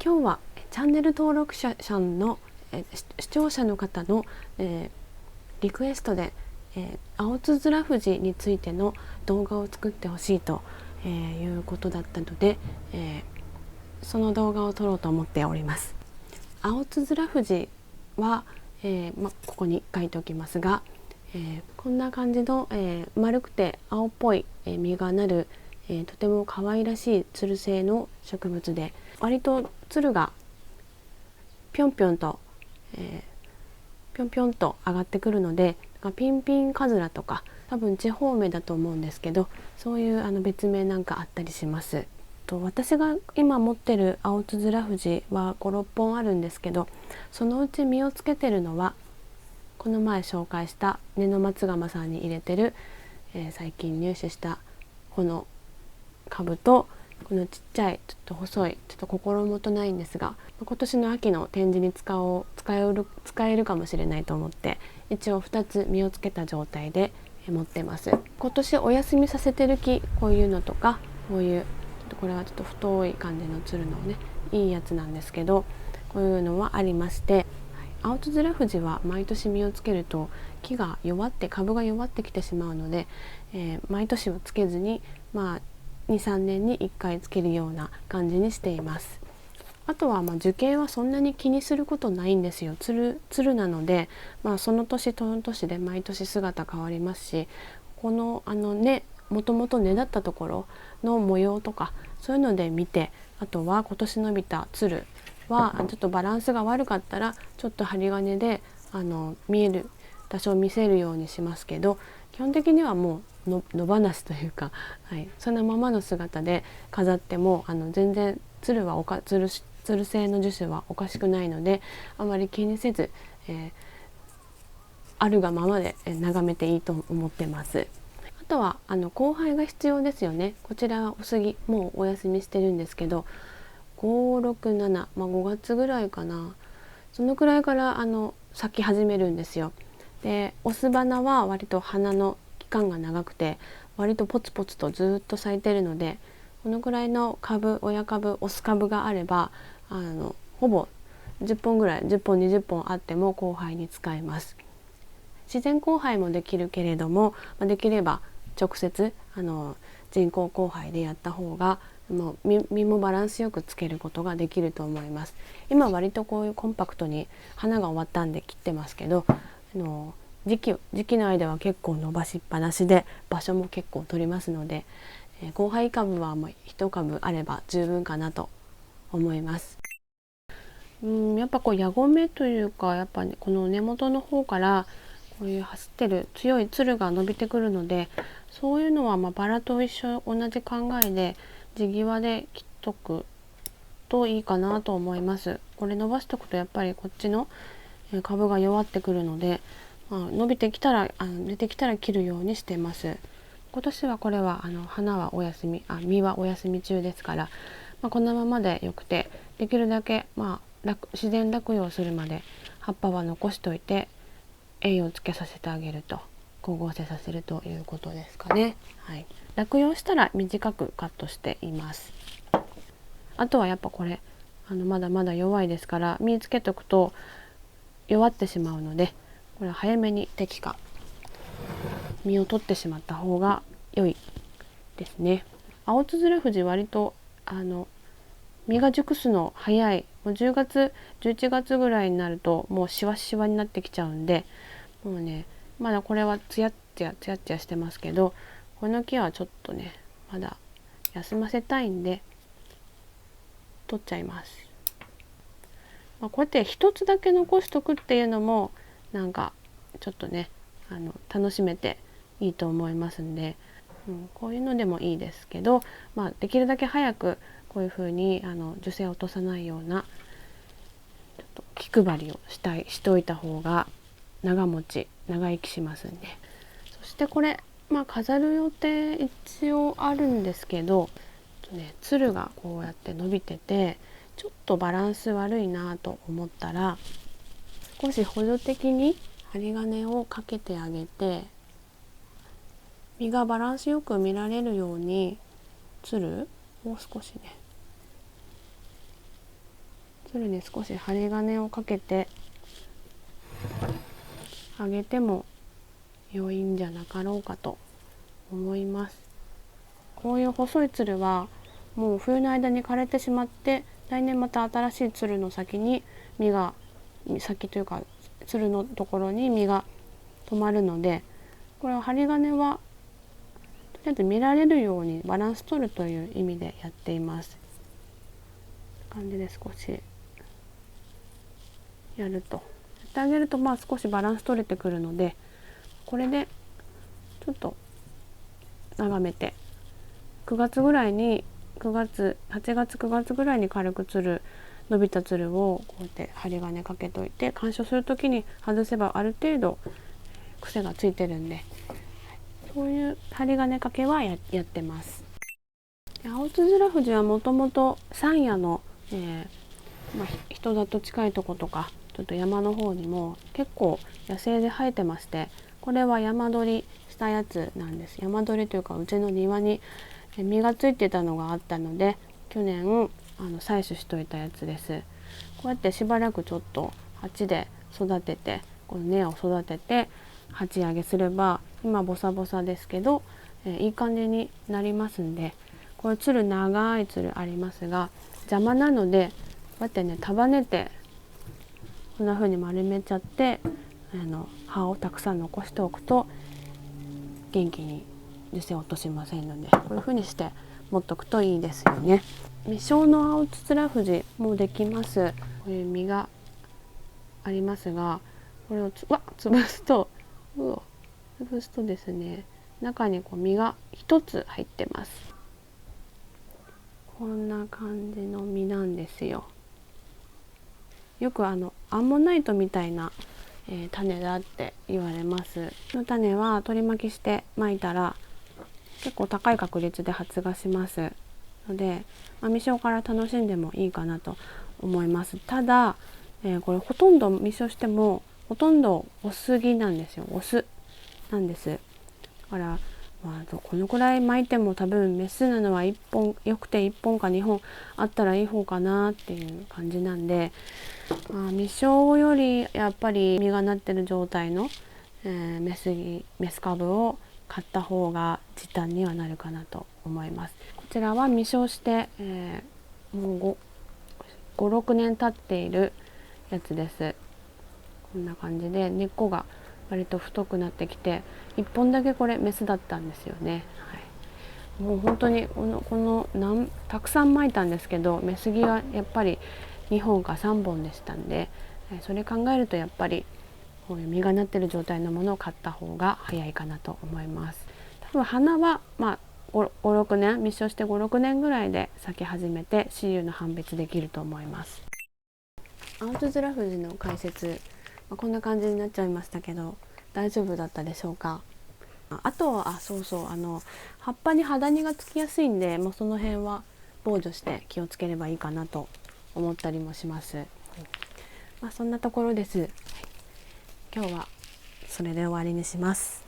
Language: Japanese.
今日はチャンネル登録者さんの視聴者の方の、リクエストで、青つづら富士についての動画を作ってほしいと、いうことだったので、その動画を撮ろうと思っております。青つづら富士は、ここに書いておきますが、こんな感じの、丸くて青っぽい、実がなる、とても可愛らしいつる性の植物で、割とつるがぴょんぴょんと、ぴょんぴょんと上がってくるので、ピンピンカズラとか多分地方名だと思うんですけど、そういう別名なんかあったりします。私が今持ってる青つづら富士は5、6本あるんですけど、そのうち実をつけてるのはこの前紹介した根の松窯さんに入れてる、最近入手したこの株と、このちっちゃいちょっと細いちょっと心もとないんですが、今年の秋の展示に使えるかもしれないと思って、一応2つ実をつけた状態で持ってます。今年お休みさせてる木、こういうのとか、こういうこれはちょっと太い感じのつるのね、いいやつなんですけど、こういうのはありまして、青つづら富士は毎年実をつけると木が弱って株が弱ってきてしまうので、毎年はつけずに、2、3年に1回つけるような感じにしています。あとは樹形はそんなに気にすることないんですよ。つるなので、その年その年で毎年姿変わりますし、この根、もともと根だったところの模様とかそういうので見て、あとは今年伸びたつるはちょっとバランスが悪かったらちょっと針金で見える多少見せるようにしますけど、基本的にはもう野放しというか、そのままの姿で飾っても全然つる性の樹種はおかしくないので、あまり気にせず、あるがままで眺めていいと思ってます。あとは交配が必要ですよね。こちらはお杉もうお休みしてるんですけど、5、6、7、5月ぐらいかな、そのくらいから咲き始めるんですよ。でオス花は割と花の期間が長くて、割とポツポツとずっと咲いてるので、このくらいの親株オス株があればほぼ10本ぐらい10本20本あっても交配に使えます。自然交配もできるけれども、できれば直接人工交配でやった方がもう実もバランスよくつけることができると思います。今割とこういうコンパクトに花が終わったんで切ってますけど、時期の間は結構伸ばしっぱなしで場所も結構取りますので、交配株はもう1株あれば十分かなと思います。やっぱ矢込というか、やっぱ、この根元の方からこういう走ってる強いつるが伸びてくるので、そういうのはバラと同じ考えで地際で切っとくといいかなと思います。これ伸ばしとくとやっぱりこっちの株が弱ってくるので、伸びてきたら出てきたら切るようにしてます。今年はこれは花はお休み、実はお休み中ですから、このままでよくて、できるだけ自然落葉するまで葉っぱは残しといて栄養をつけさせてあげると、光合成させるということですかね。落葉したら短くカットしています。あとはやっぱこれまだまだ弱いですから、実つけとくと弱ってしまうので、これは早めに適化実を取ってしまった方が良いですね。青つづら富士割と実が熟すの早い。もう10月11月ぐらいになるともうシワシワになってきちゃうんで、もうね、まだこれはツヤッツヤしてますけど、この木はちょっとねまだ休ませたいんで取っちゃいます。こうやって一つだけ残しとくっていうのもなんかちょっとね楽しめていいと思いますんで、こういうのでもいいですけど、できるだけ早くこういう風に樹勢を落とさないようなちょっと気配りをしておいた方が長生きしますんで。そしてこれ飾る予定一応あるんですけど、つるがこうやって伸びててちょっとバランス悪いなと思ったら、少し補助的に針金をかけてあげて、実がバランスよく見られるように、もう少しね、つるに少し針金をかけてあげても良いんじゃなかろうかと思います。こういう細いつるはもう冬の間に枯れてしまって、来年また新しいつるの先に先というかつるのところに実が止まるので、これは針金はとりあえず見られるようにバランス取るという意味でやっています。感じで少しやってあげると、少しバランス取れてくるので、これでちょっと眺めて8月9月ぐらいに軽く伸びたつるをこうやって針金かけといて、鑑賞する時に外せばある程度癖がついてるんで、そういう針金かけはやってます。青つづらふじはもともと山野の、人里近いとことかちょっと山の方にも結構野生で生えてまして、これは山取りしたやつなんです。山取りというかうちの庭に実がついてたのがあったので、去年採取しといたやつです。こうやってしばらくちょっと鉢で育てて、この根を育てて鉢上げすれば、今ボサボサですけど、いい感じになりますんで、これ長いつるありますが邪魔なので、こうやってね束ねてこんな風に丸めちゃって、葉をたくさん残しておくと元気に樹勢落としませんので、こういう風にして持っとくといいですよね。未生の青つつらふじもできます。こういう実がありますが、これを潰すとですね、中に実が1つ入ってます。こんな感じの実なんですよ。よくアンモナイトみたいな、種だって言われます。この種は取り巻きして巻いたら結構高い確率で発芽しますので、未生から楽しんでもいいかなと思います。ただ、これほとんど未生してもほとんどオスギなんですよ。オスなんです。だからこのくらい巻いても多分メスなのは1本、よくて1本か2本あったらいい方かなっていう感じなんで、未生よりやっぱり実がなってる状態の、メス株を買った方が時短にはなるかなと思います。こちらは未生して、もう5、6年経っているやつです。こんな感じで根っこが割と太くなってきて、1本だけこれメスだったんですよね。もう本当にたくさん巻いたんですけど、メスギはやっぱり2本か3本でしたんで、それ考えるとやっぱりこういう実がなってる状態のものを買った方が早いかなと思います。多分花は5、6年密生して5、6年ぐらいで咲き始めて雌雄の判別できると思います。青つづらふじの解説、こんな感じになっちゃいましたけど大丈夫だったでしょうか。あとは葉っぱにハダニがつきやすいんで、その辺は防除して気をつければいいかなと思ったりもします。そんなところです。今日はそれで終わりにします。